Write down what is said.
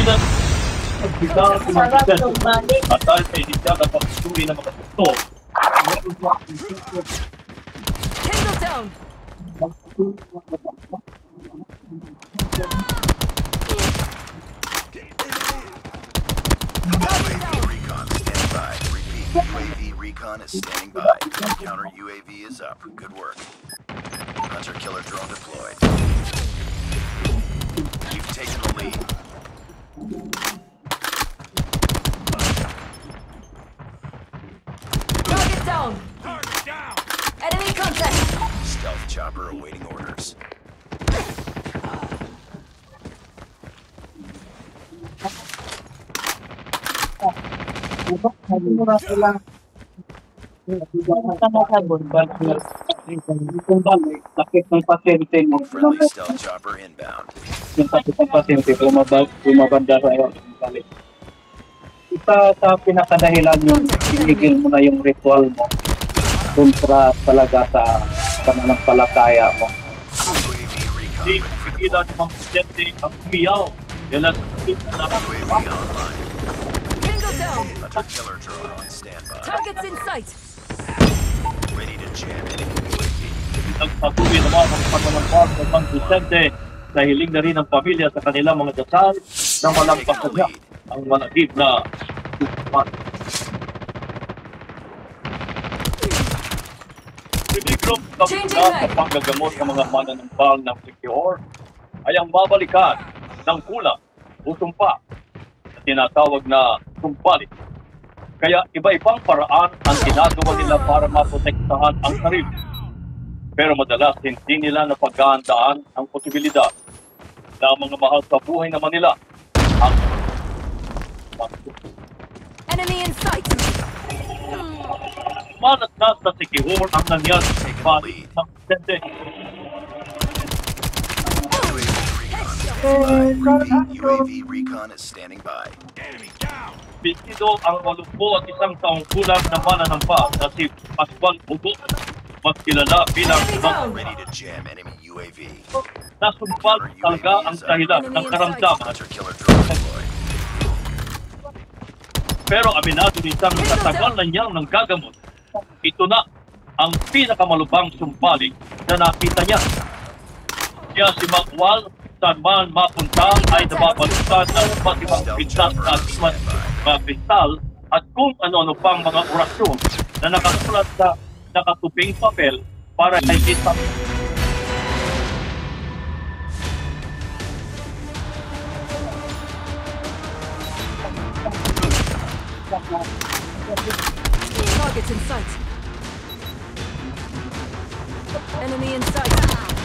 Nagbigay ng mga presyo at dahil sa inisyal na pagsusuri ng mga tukto, meron po ang insisyo Tango down. Recon standing by. Repeat, UAV recon is standing by. Counter UAV is up. Good work. Hunter killer drone deployed. You've taken the lead. Target down. Enemy contact. Stealth chopper awaiting orders. sakit ng pasyente mo. Friendly stealth chopper inbound. Yung sakit ng pasyente, bumabanda sa iyo. Isa sa pinakadahilan yung sinigil mo na yung ritual mo kontra talaga sa pananampalataya mo. UAV recon Di ready for pigilan deployment. ng pasyente ang umiyaw. Yan ang sakit na UAV online. Tango down. Hunter killer drone on standby. Targets in sight. Ready to jam enemy UAV. nagpatuloy naman ang pananampal sa San Vicente sa hiling na rin ng pamilya sa kanilang mga dasal na malampasan niya ang malagib na tutupan. Pinigrom kapila sa panggagamot ng mga mananampal ng Sikior ay ang babalikan ng kulang o sumpa na tinatawag na sumpalik. Kaya iba-ibang paraan ang ginagawa nila para maprotektahan ang sarili. Pero madalas hindi nila napaghahandaan ang posibilidad na ang mga mahal sa buhay naman nila ang Enemy in sight. manatnas na si Kihor ang nangyari sa bali ng Vicente. UAV recon is standing by. Bisido ang 81 taong gulang na mananampa na si Pascual Hugo, mas kilala bilang Dog. Ready to jam enemy UAV. Nasumpal talaga ang dahilan ng karamdaman. Hunter killer drone deployed. Pero aminado nisang tatagal na niyang ng gagamot. Ito na ang pinakamalubang sumpalik na nakita niya. Kaya si Makwal, saan man mapunta ay nababalutan ng iba't ibang pintas na atiman mga kristal at kung ano-ano pang mga orasyon na nakasulat sa nakatubing papel para hindi sa Targets in sight. Enemy in sight.